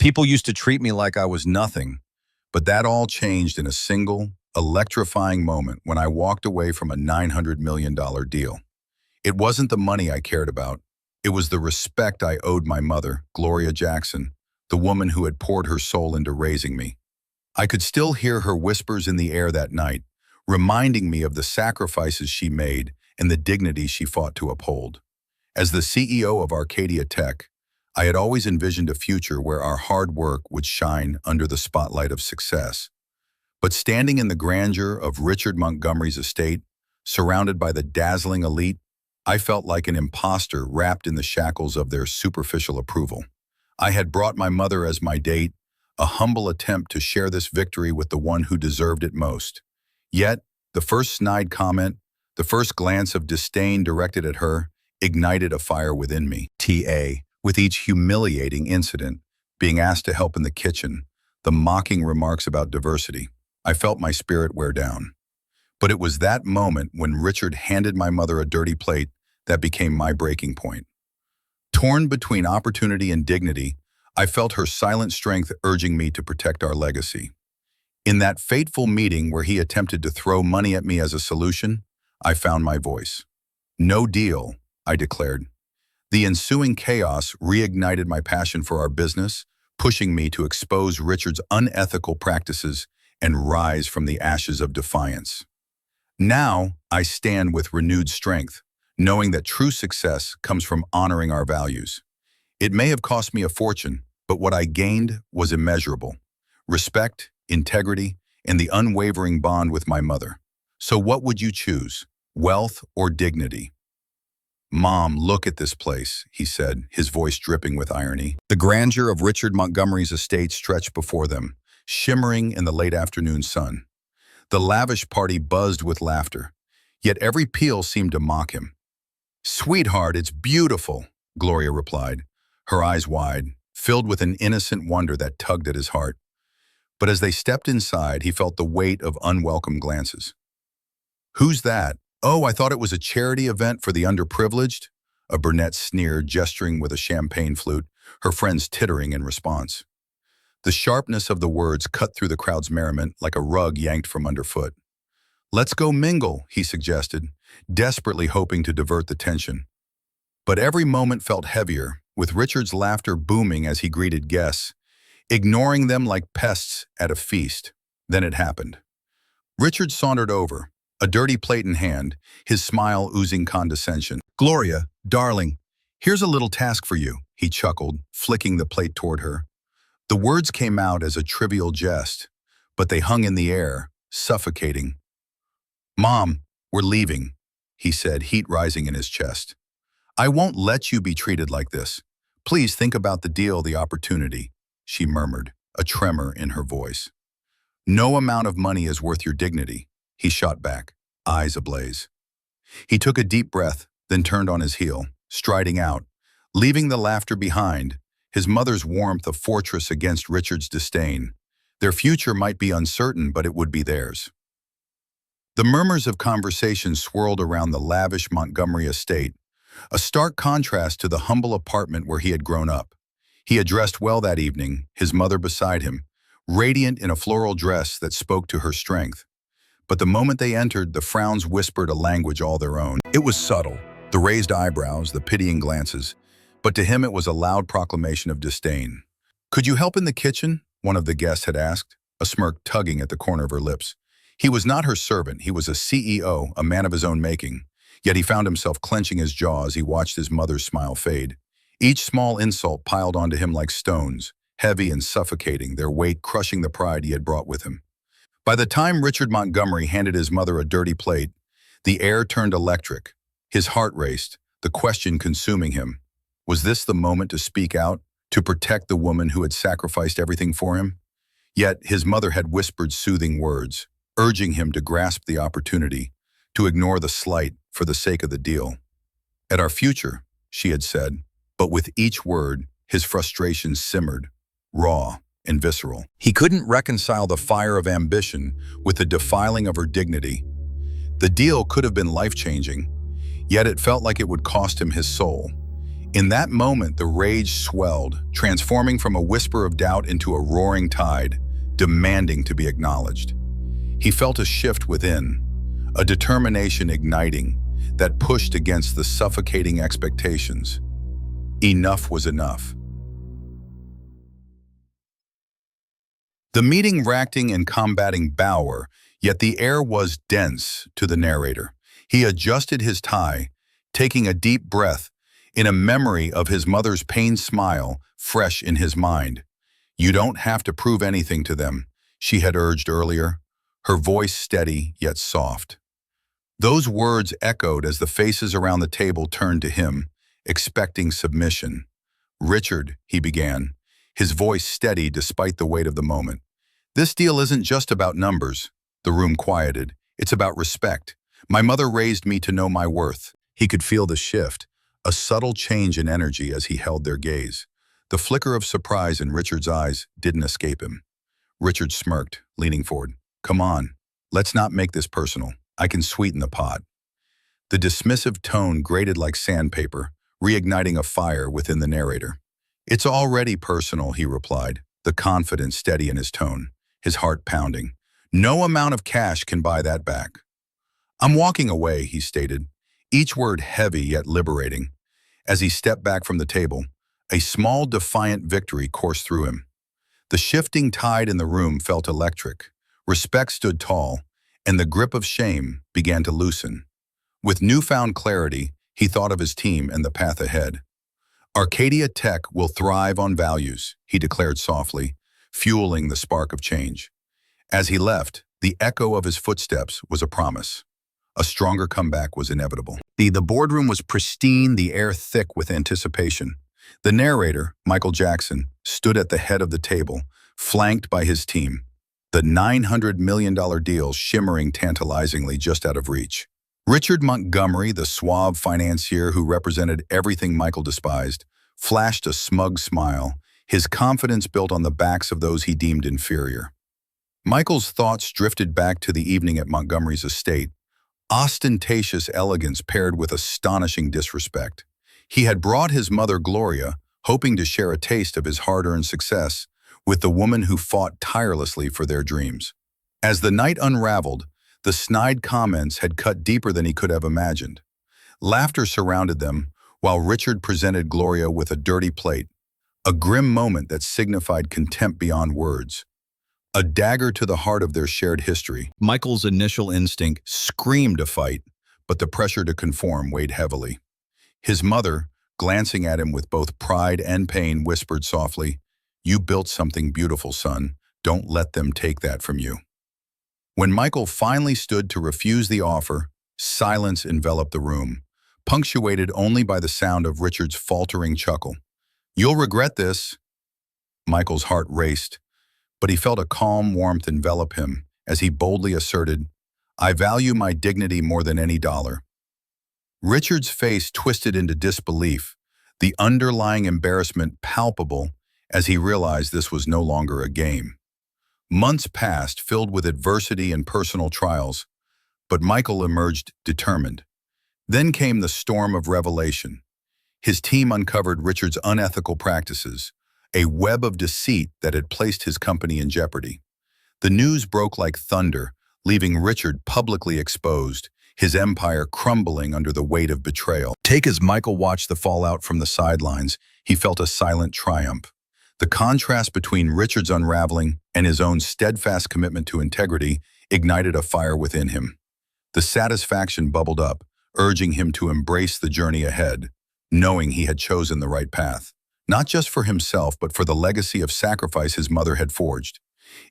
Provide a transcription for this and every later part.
People used to treat me like I was nothing, but that all changed in a single, electrifying moment when I walked away from a $900 million deal. It wasn't the money I cared about. It was the respect I owed my mother, Gloria Jackson, the woman who had poured her soul into raising me. I could still hear her whispers in the air that night, reminding me of the sacrifices she made and the dignity she fought to uphold. As the CEO of Arcadia Tech, I had always envisioned a future where our hard work would shine under the spotlight of success. But standing in the grandeur of Richard Montgomery's estate, surrounded by the dazzling elite, I felt like an imposter wrapped in the shackles of their superficial approval. I had brought my mother as my date, a humble attempt to share this victory with the one who deserved it most. Yet, the first snide comment, the first glance of disdain directed at her, ignited a fire within me. TA, with each humiliating incident, being asked to help in the kitchen, the mocking remarks about diversity, I felt my spirit wear down. But it was that moment when Richard handed my mother a dirty plate that became my breaking point. Torn between opportunity and dignity, I felt her silent strength urging me to protect our legacy. In that fateful meeting where he attempted to throw money at me as a solution, I found my voice. No deal, I declared. The ensuing chaos reignited my passion for our business, pushing me to expose Richard's unethical practices and rise from the ashes of defiance. Now, I stand with renewed strength, knowing that true success comes from honoring our values. It may have cost me a fortune, but what I gained was immeasurable. Respect, integrity, and the unwavering bond with my mother. So what would you choose, wealth or dignity? Mom, look at this place, he said, his voice dripping with irony. The grandeur of Richard Montgomery's estate stretched before them, shimmering in the late afternoon sun. The lavish party buzzed with laughter, yet every peal seemed to mock him. Sweetheart, it's beautiful, Gloria replied, her eyes wide, filled with an innocent wonder that tugged at his heart. But as they stepped inside, he felt the weight of unwelcome glances. Who's that? Oh, I thought it was a charity event for the underprivileged, a brunette sneered, gesturing with a champagne flute, her friends tittering in response. The sharpness of the words cut through the crowd's merriment like a rug yanked from underfoot. Let's go mingle, he suggested, desperately hoping to divert the tension. But every moment felt heavier, with Richard's laughter booming as he greeted guests, ignoring them like pests at a feast. Then it happened. Richard sauntered over, a dirty plate in hand, his smile oozing condescension. Gloria, darling, here's a little task for you, he chuckled, flicking the plate toward her. The words came out as a trivial jest, but they hung in the air, suffocating. Mom, we're leaving, he said, heat rising in his chest. I won't let you be treated like this. Please think about the deal, the opportunity, she murmured, a tremor in her voice. No amount of money is worth your dignity, he shot back, eyes ablaze. He took a deep breath, then turned on his heel, striding out, leaving the laughter behind, his mother's warmth a fortress against Richard's disdain. Their future might be uncertain, but it would be theirs. The murmurs of conversation swirled around the lavish Montgomery estate, a stark contrast to the humble apartment where he had grown up. He had dressed well that evening, his mother beside him, radiant in a floral dress that spoke to her strength. But the moment they entered, the frowns whispered a language all their own. It was subtle, the raised eyebrows, the pitying glances, but to him it was a loud proclamation of disdain. Could you help in the kitchen? One of the guests had asked, a smirk tugging at the corner of her lips. He was not her servant, he was a CEO, a man of his own making. Yet he found himself clenching his jaw as he watched his mother's smile fade. Each small insult piled onto him like stones, heavy and suffocating, their weight crushing the pride he had brought with him. By the time Richard Montgomery handed his mother a dirty plate, the air turned electric. His heart raced, the question consuming him. Was this the moment to speak out, to protect the woman who had sacrificed everything for him? Yet his mother had whispered soothing words, urging him to grasp the opportunity, to ignore the slight for the sake of the deal. At our future, she had said, but with each word, his frustration simmered, raw and visceral. He couldn't reconcile the fire of ambition with the defiling of her dignity. The deal could have been life-changing, yet it felt like it would cost him his soul. In that moment, the rage swelled, transforming from a whisper of doubt into a roaring tide, demanding to be acknowledged. He felt a shift within, a determination igniting that pushed against the suffocating expectations. Enough was enough. The meeting racking and combating Bauer, yet the air was dense to the narrator. He adjusted his tie, taking a deep breath, in a memory of his mother's pained smile fresh in his mind. "You don't have to prove anything to them," she had urged earlier, her voice steady yet soft. Those words echoed as the faces around the table turned to him, expecting submission. "Richard," he began, his voice steady despite the weight of the moment. "This deal isn't just about numbers." The room quieted. "It's about respect. My mother raised me to know my worth." He could feel the shift, a subtle change in energy as he held their gaze. The flicker of surprise in Richard's eyes didn't escape him. Richard smirked, leaning forward. "Come on, let's not make this personal. I can sweeten the pot." The dismissive tone grated like sandpaper, reigniting a fire within the narrator. "It's already personal," he replied, the confidence steady in his tone, his heart pounding. "No amount of cash can buy that back." "I'm walking away," he stated, each word heavy yet liberating. As he stepped back from the table, a small defiant victory coursed through him. The shifting tide in the room felt electric. Respect stood tall, and the grip of shame began to loosen. With newfound clarity, he thought of his team and the path ahead. "Arcadia Tech will thrive on values," he declared softly, fueling the spark of change. As he left, the echo of his footsteps was a promise. A stronger comeback was inevitable. The boardroom was pristine, the air thick with anticipation. The narrator, Michael Jackson, stood at the head of the table, flanked by his team, the $900 million deal shimmering tantalizingly just out of reach. Richard Montgomery, the suave financier who represented everything Michael despised, flashed a smug smile, his confidence built on the backs of those he deemed inferior. Michael's thoughts drifted back to the evening at Montgomery's estate, ostentatious elegance paired with astonishing disrespect. He had brought his mother Gloria, hoping to share a taste of his hard-earned success with the woman who fought tirelessly for their dreams. As the night unraveled, the snide comments had cut deeper than he could have imagined. Laughter surrounded them, while Richard presented Gloria with a dirty plate, a grim moment that signified contempt beyond words. A dagger to the heart of their shared history. Michael's initial instinct screamed to fight, but the pressure to conform weighed heavily. His mother, glancing at him with both pride and pain, whispered softly, "You built something beautiful, son. Don't let them take that from you." When Michael finally stood to refuse the offer, silence enveloped the room, punctuated only by the sound of Richard's faltering chuckle. "You'll regret this." Michael's heart raced, but he felt a calm warmth envelop him as he boldly asserted, "I value my dignity more than any dollar." Richard's face twisted into disbelief, the underlying embarrassment palpable as he realized this was no longer a game. Months passed, filled with adversity and personal trials, but Michael emerged determined. Then came the storm of revelation. His team uncovered Richard's unethical practices, a web of deceit that had placed his company in jeopardy. The news broke like thunder, leaving Richard publicly exposed, his empire crumbling under the weight of betrayal. As Michael watched the fallout from the sidelines, he felt a silent triumph. The contrast between Richard's unraveling and his own steadfast commitment to integrity ignited a fire within him. The satisfaction bubbled up, urging him to embrace the journey ahead, knowing he had chosen the right path, not just for himself but for the legacy of sacrifice his mother had forged.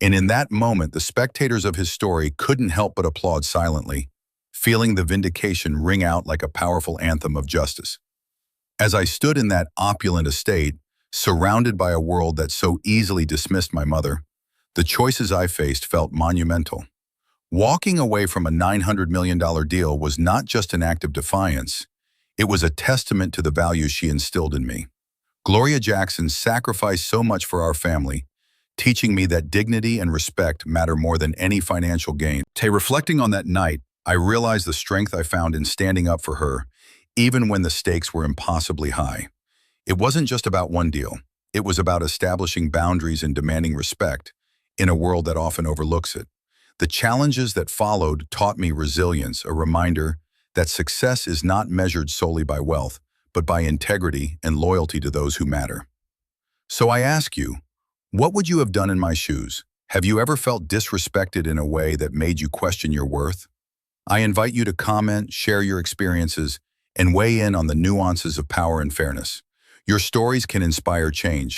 And in that moment, the spectators of his story couldn't help but applaud silently, feeling the vindication ring out like a powerful anthem of justice. As I stood in that opulent estate, surrounded by a world that so easily dismissed my mother, the choices I faced felt monumental. Walking away from a $900 million deal was not just an act of defiance, it was a testament to the values she instilled in me. Gloria Jackson sacrificed so much for our family, teaching me that dignity and respect matter more than any financial gain. Reflecting on that night, I realized the strength I found in standing up for her, even when the stakes were impossibly high. It wasn't just about one deal. It was about establishing boundaries and demanding respect in a world that often overlooks it. The challenges that followed taught me resilience, a reminder that success is not measured solely by wealth, but by integrity and loyalty to those who matter. So I ask you, what would you have done in my shoes? Have you ever felt disrespected in a way that made you question your worth? I invite you to comment, share your experiences, and weigh in on the nuances of power and fairness. Your stories can inspire change.